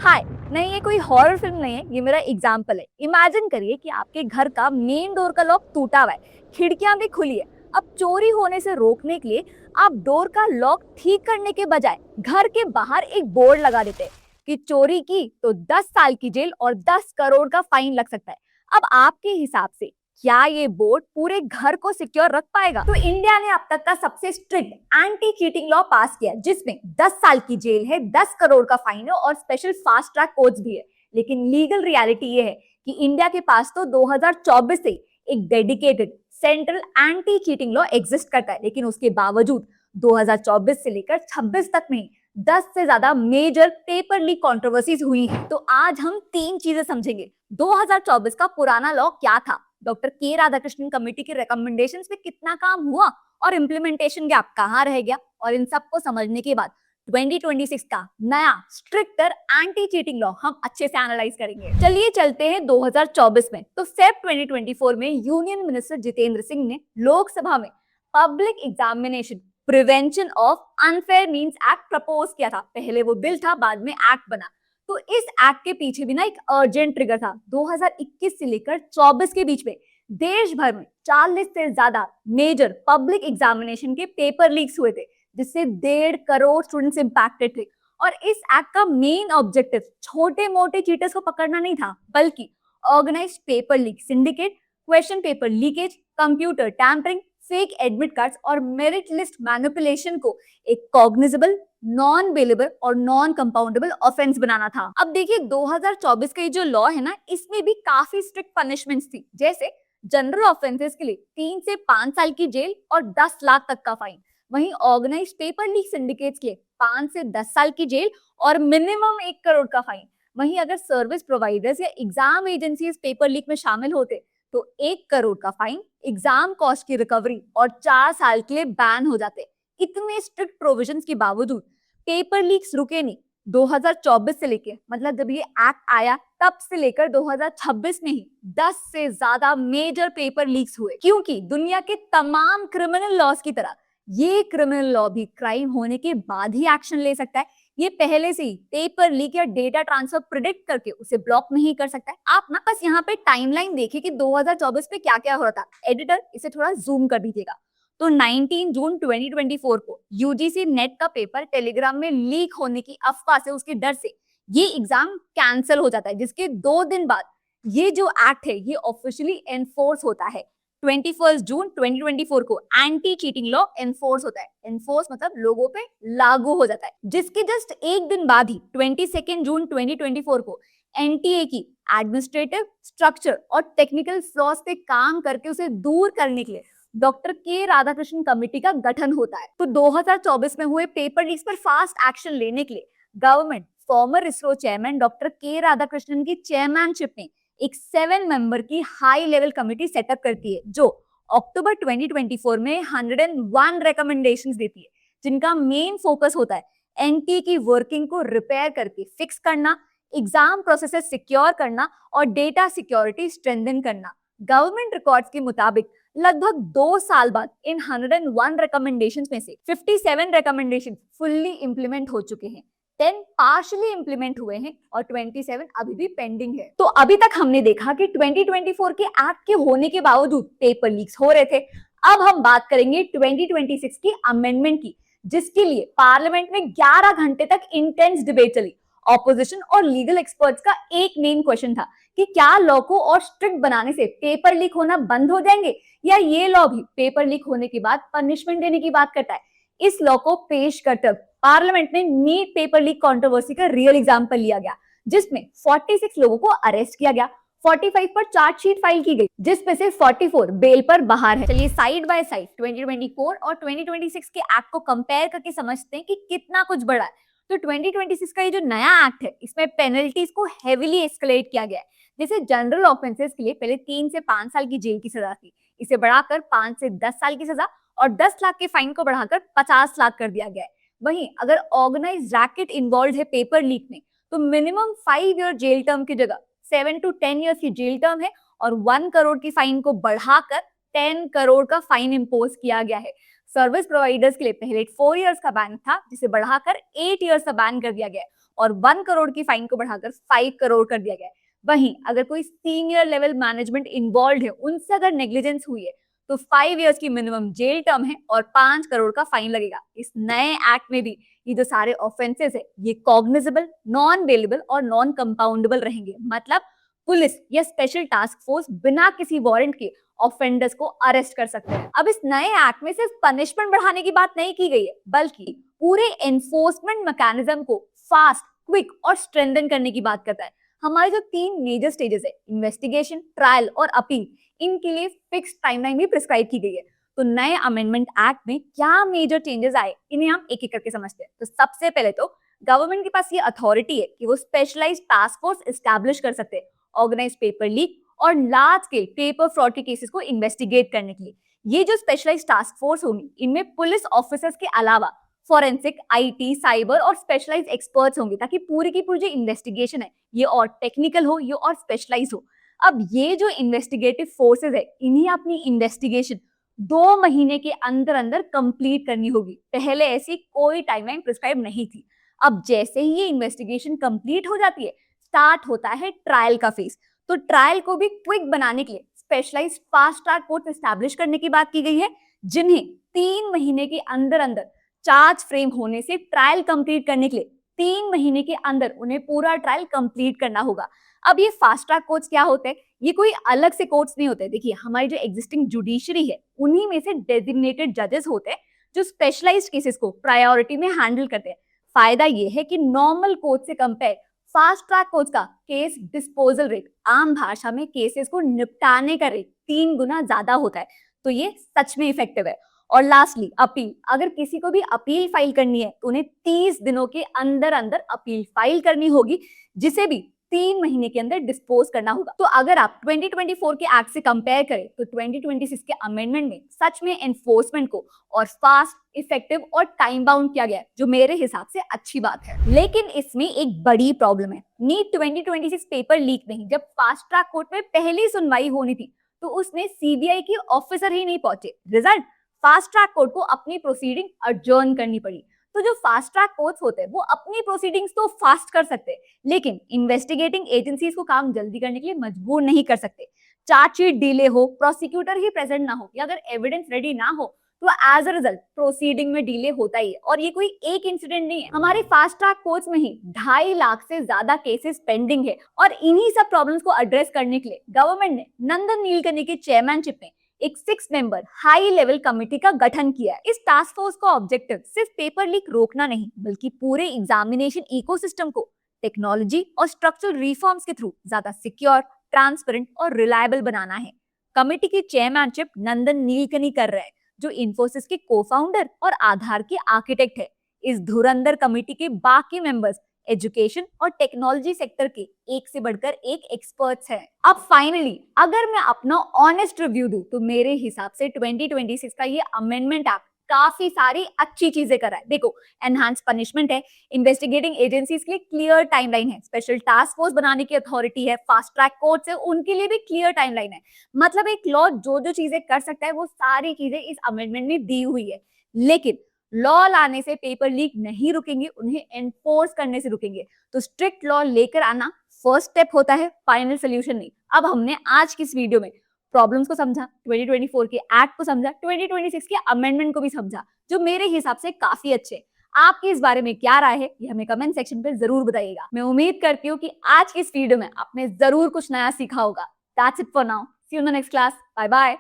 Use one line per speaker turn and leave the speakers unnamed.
हाय। नहीं, ये कोई हॉरर फिल्म नहीं है, ये मेरा एग्जाम्पल है। इमेजिन करिए कि आपके घर का मेन डोर का लॉक टूटा हुआ है, खिड़कियां भी खुली है। अब चोरी होने से रोकने के लिए आप डोर का लॉक ठीक करने के बजाय घर के बाहर एक बोर्ड लगा देते हैं कि चोरी की तो 10 साल की जेल और 10 करोड़ का फाइन लग सकता है। अब आपके हिसाब से क्या ये बोर्ड पूरे घर को सिक्योर रख पाएगा? तो इंडिया ने अब तक का सबसे स्ट्रिक्ट एंटी चीटिंग लॉ पास किया, जिसमें 10 साल की जेल है, 10 करोड़ का फाइन है और स्पेशल फास्ट ट्रैक कोर्ट्स भी है। लेकिन लीगल रियलिटी ये है कि इंडिया के पास तो 2024 से एक dedicated central anti cheating law exist करता है, लेकिन उसके बावजूद 2024 से लेकर 26 तक में 10 से ज्यादा मेजर पेपर लीक कंट्रोवर्सीज हुई हैं। तो आज हम तीन चीजें समझेंगे। 2024 का पुराना लॉ क्या था, डॉक्टर के राधाकृष्णन कमेटी के रिकमेंडेशंस पे कितना काम हुआ और इम्प्लीमेंटेशन गैप कहाँ रह गया, और इन सबको समझने के बाद 2026 का नया स्ट्रिक्टर एंटी चीटिंग लॉ हम अच्छे से एनालाइज करेंगे। चलिए चलते हैं 2024 में। तो फेब 2024 में यूनियन मिनिस्टर जितेंद्र सिंह ने लोकसभा में public examination prevention of unfair means act propose किया था। पहले वो बिल था, बाद में एक्ट बना। तो इस एक्ट के पीछे भी ना एक अर्जेंट ट्रिगर था। 2021 से लेकर 24 के बीच में देश भर में 40 से ज्यादा मेजर पब्लिक एग्जामिनेशन के पेपर लीक्स हुए थे, जिससे 1.5 करोड़ स्टूडेंट्स इंपैक्टेड थे। और इस एक्ट का मेन ऑब्जेक्टिव छोटे मोटे चीटर्स को पकड़ना नहीं था, बल्कि organised paper leak syndicate, question paper leakage, computer tampering, fake admit cards और मेरिट लिस्ट मैनिपुलेशन को एक कॉग्निजेबल, नॉन बेलेबल और नॉन कंपाउंडेबल ऑफेंस बनाना था। अब देखिए 2024 का ये जो लॉ है ना, इसमें भी काफी स्ट्रिक्ट पनिशमेंट्स थी। जैसे जनरल ऑफेंसेस के लिए 3 से 5 साल की जेल और 10 लाख तक का फाइन। वहीं ऑर्गेनाइज्ड पेपर लीक सिंडिकेट्स के लिए 5 से 10 साल की जेल और मिनिमम 1 करोड़ का फाइन। वहीं अगर सर्विस प्रोवाइडर्स या एग्जाम एजेंसीज पेपर लीक में शामिल होते तो 1 करोड़ का फाइन, एग्जाम कॉस्ट की रिकवरी और 4 साल के लिए बैन हो जाते। इतने स्ट्रिक्ट प्रोविजंस के बावजूद पेपर लीक्स रुके नहीं। 2024 से लेके, मतलब जब ये एक्ट आया तब से लेकर 2026 में ही 10 से ज्यादा मेजर पेपर लीक्स हुए। क्योंकि दुनिया के तमाम क्रिमिनल लॉज की तरह ये क्रिमिनल लॉ भी क्राइम होने के बाद ही एक्शन ले सकता है। ये पहले से ही पेपर लीक या डेटा ट्रांसफर प्रिडिक्ट करके उसे ब्लॉक नहीं कर सकता है। आप ना बस यहाँ पे टाइमलाइन देखिए कि 2024 में क्या क्या हो रहा था। एडिटर इसे थोड़ा जूम कर दीजिएगा। तो 19 जून 2024 को यूजीसी नेट का पेपर टेलीग्राम में लीक होने की अफवाह से, उसके डर से ये एग्जाम कैंसिल हो जाता है, जिसके 2 दिन बाद ये जो एक्ट है ये ऑफिशियली एनफोर्स होता है। 21 जून 2024 को एंटी चीटिंग लॉ एनफोर्स होता है। एनफोर्स मतलब लोगों पे लागू हो जाता है, जिसके जस्ट एक दिन बाद ही 22 जून 2024 को एनटीए की एडमिनिस्ट्रेटिव, स्ट्रक्चर और टेक्निकल फ्लॉज पे काम करके उसे दूर करने के लिए डॉक्टर के राधाकृष्णन कमेटी का गठन होता है। तो 2024 में हुए पेपर लीक्स पर फास्ट एक्शन लेने के लिए government farmer ISRO chairman doctor के राधाकृष्णन की चेयरमैनशिप में एक 7 मेंबर की हाई लेवल कमेटी सेटअप करती है, जो अक्टूबर 2024 में 101 रिकमेंडेशंस देती है, जिनका मेन फोकस होता है एनटी की वर्किंग को रिपेयर करके फिक्स करना, एग्जाम प्रोसेसेस सिक्योर करना और डेटा सिक्योरिटी स्ट्रेंथन करना। गवर्नमेंट रिकॉर्ड्स के मुताबिक लगभग 2 साल बाद इन 101 रिकमेंडेशंस में से 57 रिकमेंडेशंस फुल्ली इंप्लीमेंट हो चुके हैं, 10 पार्शियली इंप्लीमेंट हुए हैं और 27 अभी भी पेंडिंग है। तो अभी तक हमने देखा कि 2024 के एक्ट के होने के बावजूद पेपर लीक्स हो रहे थे। अब हम बात करेंगे 2026 की अमेंडमेंट की, जिसके लिए पार्लियामेंट में 11 घंटे तक इंटेंस डिबेट चली। ऑपोजिशन और लीगल एक्सपर्ट्स का एक मेन क्वेश्चन था कि क्या लॉ को और स्ट्रिक्ट बनाने से पेपर लीक होना बंद हो जाएंगे, या ये लॉ भी पेपर लीक होने के बाद पनिशमेंट देने की बात करता है। इस लॉ को पेश करते पार्लियामेंट में नीट पेपर लीक कंट्रोवर्सी का रियल एग्जांपल लिया गया, जिसमें 46 लोगों को अरेस्ट किया गया, 45 पर चार्जशीट फाइल की गई, जिसमें से 44 बेल पर बाहर है। चलिए साइड बाय साइड 2024 और 2026 के एक्ट को कंपेयर करके समझते हैं कि कितना कुछ बढ़ा है। तो 2026 का ये जो नया एक्ट है, इसमें पेनल्टीज को हेवीली एस्केलेट किया गया है। जैसे जनरल ऑफेंसेस के लिए पहले 3 से 5 साल की जेल की सजा थी, इसे बढ़ाकर 5 से 10 साल की सजा और 10 लाख के फाइन को बढ़ाकर 50 लाख कर दिया गया है। वहीं अगर ऑर्गेनाइज्ड रैकेट इन्वॉल्व है पेपर लीक में, तो मिनिमम 5 ईयर जेल टर्म की जगह 7 to 10 ईयर्स की जेल टर्म है और 1 करोड़ की फाइन को बढ़ाकर 10 करोड़ का फाइन इम्पोज किया गया है। सर्विस प्रोवाइडर्स के लिए पहले 4 इयर्स का बैन था, जिसे बढ़ाकर 8 इयर्स का बैन कर दिया गया है। और 1 करोड़ की फाइन को बढ़ाकर 5 करोड़ कर दिया गया है। वहीं अगर कोई सीनियर लेवल मैनेजमेंट इन्वॉल्व है, उनसे अगर नेग्लिजेंस हुई है तो 5 इयर्स की मिनिमम जेल टर्म है और 5 करोड़ का फाइन लगेगा। इस नए एक्ट में भी ये जो सारे ऑफेंसेस है ये कॉग्निजेबल, नॉन बेलेबल और नॉन कंपाउंडेबल रहेंगे। मतलब पुलिस या स्पेशल टास्क फोर्स बिना किसी वारंट के ऑफेंडर्स को अरेस्ट कर सकते हैं। अब इस नए एक्ट में सिर्फ पनिशमेंट बढ़ाने की बात नहीं की गई है, बल्कि पूरे एनफोर्समेंट मैकेनिज्म को फास्ट, क्विक और स्ट्रेंथन करने की बात करता है। हमारे जो 3 मेजर स्टेजेस है, इन्वेस्टिगेशन, ट्रायल और अपील, इनके लिए फिक्स टाइमलाइन भी प्रिस्क्राइब की गई है। तो नए अमेंडमेंट एक्ट में क्या मेजर चेंजेस आए, इन्हें हम एक एक करके समझते हैं। तो सबसे पहले तो गवर्नमेंट के पास ये अथॉरिटी है कि वो स्पेशलाइज्ड टास्क फोर्स एस्टैब्लिश कर सकते हैं ऑर्गेनाइज पेपर लीक और लार्ज स्केल पेपर फ्रॉड के केसेस को इन्वेस्टिगेट करने के लिए। ये जो स्पेशलाइज्ड टास्क फोर्स होंगी, इनमें पुलिस ऑफिसर्स के अलावा फॉरेंसिक, आईटी, साइबर और स्पेशलाइज्ड एक्सपर्ट्स होंगे, ताकि पूरी की पूरी जो इन्वेस्टिगेशन है ये और टेक्निकल हो, ये और स्पेशलाइज हो। अब ये जो इन्वेस्टिगेटिव फोर्सेस है, इन्हें अपनी इन्वेस्टिगेशन 2 महीने के अंदर अंदर कंप्लीट करनी होगी। पहले ऐसी कोई टाइमलाइन प्रिस्क्राइब नहीं थी। अब जैसे ही ये इन्वेस्टिगेशन कंप्लीट हो जाती है, स्टार्ट होता है ट्रायल का फेज। तो ट्रायल को भी क्विक बनाने के लिए specialised fast track court establish करने की बात की गई है, जिन्हें 3 महीने के अंदर अंदर चार्ज फ्रेम होने से ट्रायल कंप्लीट करने के लिए 3 महीने के अंदर उन्हें पूरा ट्रायल कंप्लीट करना होगा। अब ये फास्ट ट्रैक कोर्ट्स क्या होते हैं? ये कोई अलग से कोर्ट्स नहीं होते। देखिए, हमारी जो एग्जिस्टिंग जुडिशरी है, उन्हीं में से डेजिग्नेटेड जजेस होते हैं जो स्पेशलाइज्ड केसेस को प्रायोरिटी में हैंडल करते हैं। फायदा ये है कि नॉर्मल कोर्ट से कंपेयर फास्ट ट्रैक कोर्ट्स का केस डिस्पोजल रेट, आम भाषा में केसेस को निपटाने का रेट 3 गुना ज्यादा होता है। तो ये सच में इफेक्टिव है। और लास्टली अपील, अगर किसी को भी अपील फाइल करनी है तो उन्हें 30 दिनों के अंदर अंदर अपील फाइल करनी होगी, जिसे भी 3 महीने के अंदर डिस्पोज करना होगा। तो अगर आप 2024 के एक्ट से कंपेयर करें तो 2026 के अमेंडमेंट में सच में एनफोर्समेंट को और फास्ट, इफेक्टिव और टाइम बाउंड किया गया है, जो मेरे हिसाब से अच्छी बात है। लेकिन इसमें एक बड़ी प्रॉब्लम है। नीट 2026 पेपर लीक में जब फास्ट ट्रैक कोर्ट में पहली सुनवाई होनी थी तो उसमें सीबीआई के ऑफिसर ही नहीं पहुंचे। रिजल्ट, फास्ट ट्रैक कोर्ट को अपनी प्रोसीडिंग अडजर्न करनी पड़ी। तो जो फास्ट ट्रैक कोर्ट्स होते हैं वो अपनी प्रोसीडिंग्स तो फास्ट कर सकते हैं, लेकिन इन्वेस्टिगेटिंग एजेंसीज को काम जल्दी करने के लिए मजबूर नहीं कर सकते। चार्जशीट डिले हो, प्रोसिक्यूटर ही प्रेजेंट ना हो या अगर एविडेंस रेडी ना हो तो एज अ रिजल्ट प्रोसीडिंग में डिले होता ही है। और ये कोई एक इंसिडेंट नहीं है, हमारे फास्ट ट्रैक कोर्ट्स में ही 2.5 लाख से ज्यादा केसेस पेंडिंग है। और इन्हीं सब प्रॉब्लम्स को एड्रेस करने के लिए गवर्नमेंट ने नंदन नीलकनी की चेयरमैनशिप में एक 6 मेंबर हाई लेवल कमेटी का गठन किया है। इस टास्क फोर्स का ऑब्जेक्टिव सिर्फ पेपर लीक रोकना नहीं, बल्कि पूरे एग्जामिनेशन इकोसिस्टम को टेक्नोलॉजी और स्ट्रक्चरल रिफॉर्म्स के थ्रू ज्यादा सिक्योर, ट्रांसपेरेंट और रिलायबल बनाना है। कमेटी की चेयरमैनशिप नंदन नीलकनी कर रहे हैं, जो इन्फोसिस के को-फाउंडर और आधार के आर्किटेक्ट है। इस धुरंधर कमेटी के बाकी मेंबर्स एजुकेशन और टेक्नोलॉजी सेक्टर के एक से बढ़कर एक एक्सपर्ट्स हैं। अब फाइनली अगर मैं अपना ऑनेस्ट रिव्यू दूं तो मेरे हिसाब से 2026 का ये अमेंडमेंट एक्ट काफी सारी अच्छी चीजें कर रहा है। देखो, एनहांस पनिशमेंट है, इन्वेस्टिगेटिंग एजेंसीज के लिए क्लियर टाइमलाइन है, स्पेशल टास्क फोर्स बनाने की अथॉरिटी है, फास्ट ट्रैक कोर्ट्स है, उनके लिए भी क्लियर टाइमलाइन है। मतलब एक लॉ जो जो चीजें कर सकता है वो सारी चीजें इस अमेंडमेंट में दी हुई है। लेकिन लॉ लाने से पेपर लीक नहीं रुकेंगे, उन्हें एनफोर्स करने से रुकेंगे। तो स्ट्रिक्ट लॉ लेकर आना फर्स्ट स्टेप होता है, फाइनल सोल्यूशन नहीं। अब हमने आज की इस वीडियो में प्रॉब्लम्स को समझा, 2024 के एक्ट को समझा, 2026 के अमेंडमेंट को भी समझा, जो मेरे हिसाब से काफी अच्छे। आपकी इस बारे में क्या राय है, ये हमें कमेंट सेक्शन पे जरूर बताइएगा। मैं उम्मीद करती हूँ कि आज की इस वीडियो में आपने जरूर कुछ नया सीखा होगा। That's it for now. See you in the next class. Bye bye.